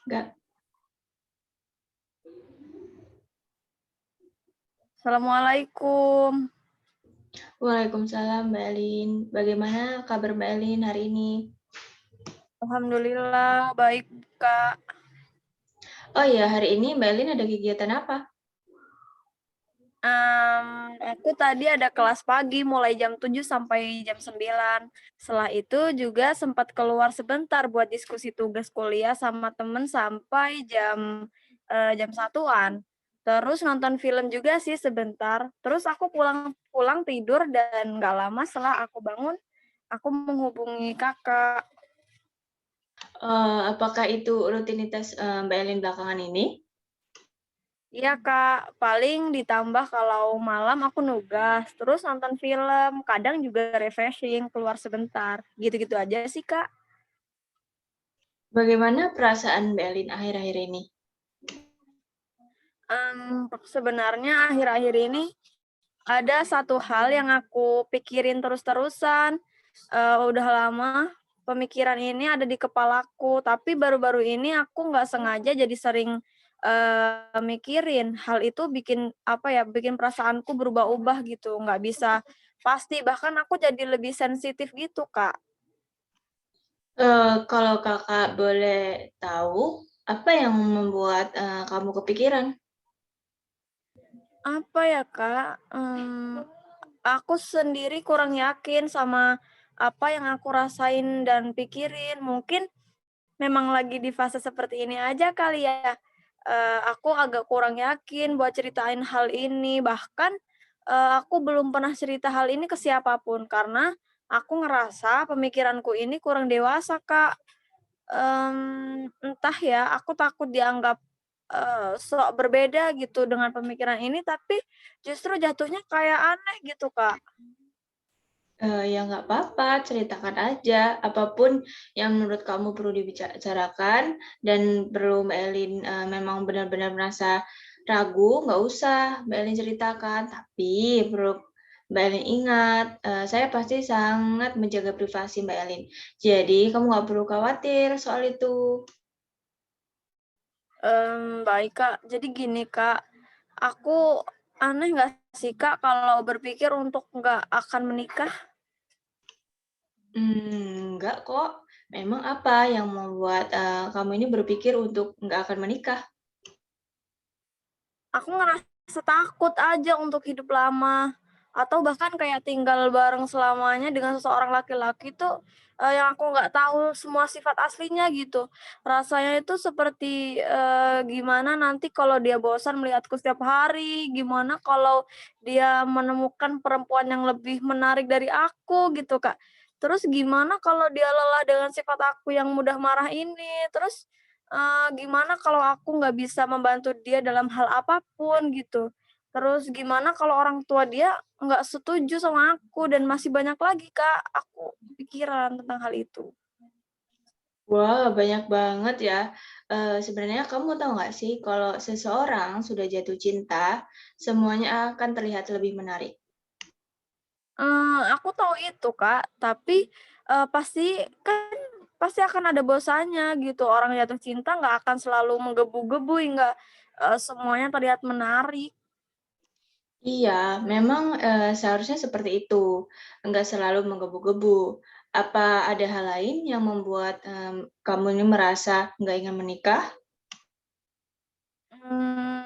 Enggak. Assalamualaikum. Waalaikumsalam Mbak Elin. Bagaimana kabar Mbak Elin hari ini? Alhamdulillah, baik, Kak. Oh iya, hari ini Mbak Elin ada kegiatan apa? Aku tadi ada kelas pagi mulai jam 7 sampai jam 9. Setelah itu juga sempat keluar sebentar buat diskusi tugas kuliah sama temen sampai jam 1-an. Terus nonton film juga sih sebentar. Terus aku pulang tidur dan nggak lama setelah aku bangun, aku menghubungi kakak. Apakah itu rutinitas Mbak Elin belakangan ini? Iya Kak, paling ditambah kalau malam aku nugas, terus nonton film, kadang juga refreshing, keluar sebentar. Gitu-gitu aja sih Kak. Bagaimana perasaan Mbak Elin akhir-akhir ini? Sebenarnya akhir-akhir ini ada satu hal yang aku pikirin terus-terusan. Udah lama pemikiran ini ada di kepalaku, tapi baru-baru ini aku nggak sengaja jadi sering mikirin. Hal itu bikin perasaanku berubah-ubah gitu, nggak bisa pasti. Bahkan aku jadi lebih sensitif gitu, Kak. Kalau Kakak boleh tahu, apa yang membuat kamu kepikiran? Apa ya, Kak? Aku sendiri kurang yakin sama apa yang aku rasain dan pikirin. Mungkin memang lagi di fase seperti ini aja kali ya. Aku agak kurang yakin buat ceritain hal ini, bahkan, aku belum pernah cerita hal ini ke siapapun karena aku ngerasa pemikiranku ini kurang dewasa, Kak. Entah ya, aku takut dianggap, sok berbeda gitu dengan pemikiran ini, tapi justru jatuhnya kayak aneh gitu, Kak. Ya nggak apa-apa, ceritakan aja. Apapun yang menurut kamu perlu dibicarakan dan perlu Mbak Elin memang benar-benar merasa ragu, nggak usah Mbak Elin ceritakan. Tapi perlu Mbak Elin ingat, saya pasti sangat menjaga privasi Mbak Elin. Jadi kamu nggak perlu khawatir soal itu. Baik, Kak. Jadi gini, Kak, aku aneh nggak sih, Kak, kalau berpikir untuk nggak akan menikah? Enggak kok. Memang apa yang membuat kamu ini berpikir untuk nggak akan menikah? Aku ngerasa takut aja untuk hidup lama, atau bahkan kayak tinggal bareng selamanya dengan seseorang laki-laki tuh, yang aku nggak tahu semua sifat aslinya gitu. Rasanya itu seperti, gimana nanti kalau dia bosan melihatku setiap hari, gimana kalau dia menemukan perempuan yang lebih menarik dari aku gitu, Kak. Terus gimana kalau dia lelah dengan sifat aku yang mudah marah ini, terus gimana kalau aku nggak bisa membantu dia dalam hal apapun gitu. Terus gimana kalau orang tua dia nggak setuju sama aku dan masih banyak lagi, Kak, aku pikiran tentang hal itu. Wah, banyak banget ya. Sebenarnya kamu tahu nggak sih kalau seseorang sudah jatuh cinta, semuanya akan terlihat lebih menarik. Aku tahu itu, Kak, tapi, pasti akan ada bosannya gitu. Orang jatuh cinta nggak akan selalu menggebu-gebu hingga, semuanya terlihat menarik. Iya, memang, seharusnya seperti itu, enggak selalu menggebu-gebu. Apa ada hal lain yang membuat, kamu ini merasa nggak ingin menikah? Mmm,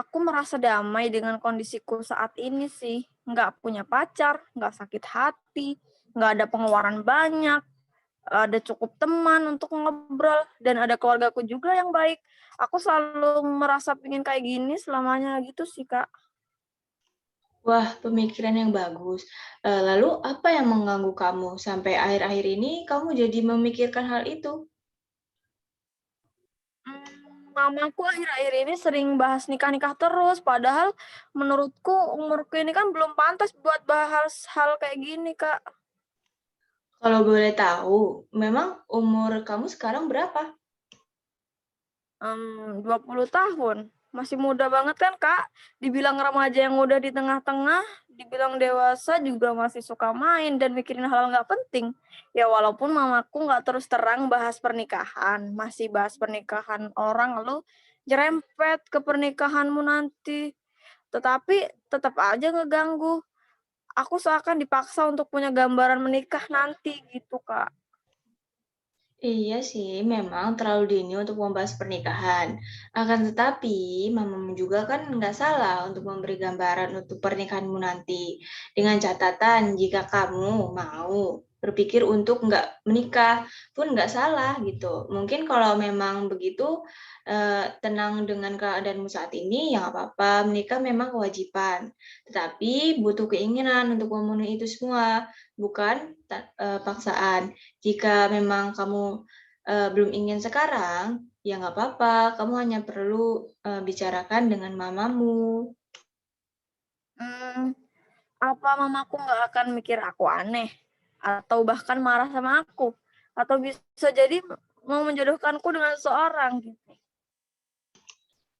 aku merasa damai dengan kondisiku saat ini sih, nggak punya pacar, nggak sakit hati, nggak ada pengeluaran banyak, ada cukup teman untuk ngobrol, dan ada keluargaku juga yang baik. Aku selalu merasa pengen kayak gini selamanya gitu sih, Kak. Wah, pemikiran yang bagus. Lalu apa yang mengganggu kamu sampai akhir-akhir ini kamu jadi memikirkan hal itu? Mamaku akhir-akhir ini sering bahas nikah-nikah terus, padahal menurutku umurku ini kan belum pantas buat bahas hal kayak gini, Kak. Kalau boleh tahu, memang umur kamu sekarang berapa? 20 tahun. Masih muda banget kan, Kak. Dibilang remaja yang udah di tengah-tengah, dibilang dewasa juga masih suka main dan mikirin hal nggak penting. Ya walaupun mamaku nggak terus terang bahas pernikahan, masih bahas pernikahan orang, lalu nyerempet ke pernikahanmu nanti. Tetapi tetap aja ngeganggu. Aku seakan dipaksa untuk punya gambaran menikah nanti gitu, Kak. Iya sih, memang terlalu dini untuk membahas pernikahan. Akan tetapi, mamamu juga kan nggak salah untuk memberi gambaran untuk pernikahanmu nanti. Dengan catatan, jika kamu mau berpikir untuk nggak menikah pun nggak salah gitu. Mungkin kalau memang begitu, tenang dengan keadaanmu saat ini, ya nggak apa-apa. Menikah memang kewajiban. Tetapi butuh keinginan untuk memenuhi itu semua, bukan paksaan. Jika memang kamu belum ingin sekarang, ya nggak apa-apa, kamu hanya perlu bicarakan dengan mamamu. Mmm, apa mamaku nggak akan mikir aku aneh? Atau bahkan marah sama aku? Atau bisa jadi mau menjodohkanku dengan seseorang gitu?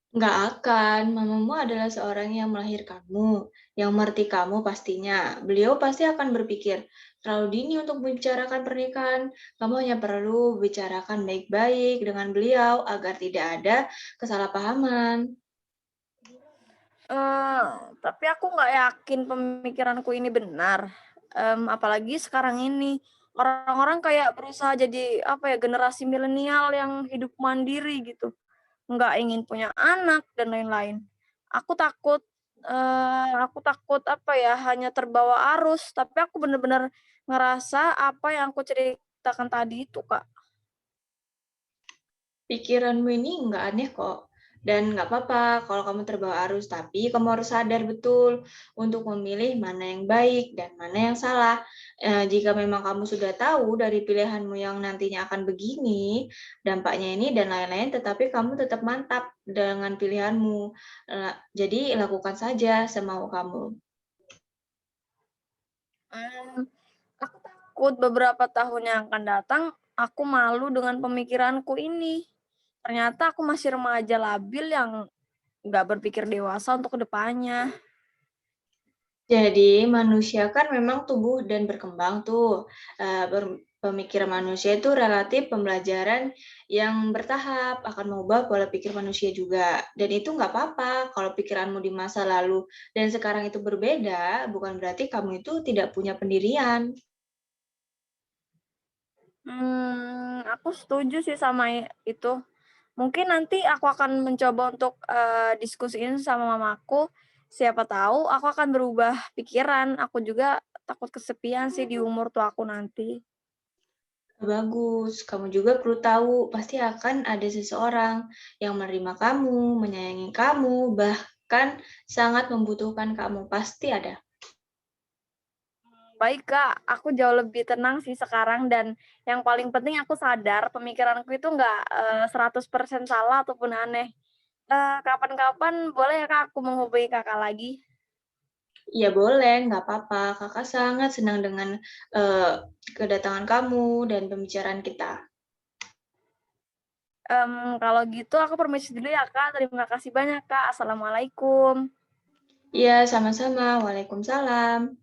Nggak akan, mamamu adalah seorang yang melahirkanmu, yang mengerti kamu pastinya. Beliau pasti akan berpikir, terlalu dini untuk membicarakan pernikahan. Kamu hanya perlu bicarakan baik-baik dengan beliau agar tidak ada kesalahpahaman. Eee, tapi aku nggak yakin pemikiranku ini benar, apalagi sekarang ini, orang-orang kayak berusaha jadi, apa ya, generasi milenial yang hidup mandiri gitu, nggak ingin punya anak dan lain-lain. Aku takut, apa ya, hanya terbawa arus, tapi aku bener-bener ngerasa apa yang aku ceritakan tadi itu, Kak. Pikiranmu ini nggak aneh kok, dan nggak apa-apa kalau kamu terbawa arus, tapi kamu harus sadar betul untuk memilih mana yang baik dan mana yang salah. Jika memang kamu sudah tahu dari pilihanmu yang nantinya akan begini, dampaknya ini dan lain-lain, tetapi kamu tetap mantap dengan pilihanmu. Jadi lakukan saja semau kamu. Mmm, aku takut beberapa tahun yang akan datang, aku malu dengan pemikiranku ini. Ternyata aku masih remaja labil yang nggak berpikir dewasa untuk kedepannya. Jadi manusia kan memang tumbuh dan berkembang tuh, pemikiran manusia itu relatif pembelajaran yang bertahap, akan mengubah pola pikir manusia juga. Dan itu nggak apa-apa kalau pikiranmu di masa lalu dan sekarang itu berbeda, bukan berarti kamu itu tidak punya pendirian. Aku setuju sih sama itu. Mungkin nanti aku akan mencoba untuk, diskusiin sama mamaku, siapa tahu aku akan berubah pikiran, aku juga takut kesepian sih di umur tuaku nanti. Bagus, kamu juga perlu tahu, pasti akan ada seseorang yang menerima kamu, menyayangi kamu, bahkan sangat membutuhkan kamu, pasti ada. Baik, Kak, aku jauh lebih tenang sih sekarang dan yang paling penting aku sadar pemikiranku itu nggak, 100% salah ataupun aneh. Kapan-kapan boleh ya, Kak, aku menghubungi Kakak lagi? Iya boleh, nggak apa-apa. Kakak sangat senang dengan, eee, kedatangan kamu dan pembicaraan kita. Kalau gitu aku permisi dulu ya, Kak, terima kasih banyak, Kak. Assalamualaikum. Iya, sama-sama. Waalaikumsalam.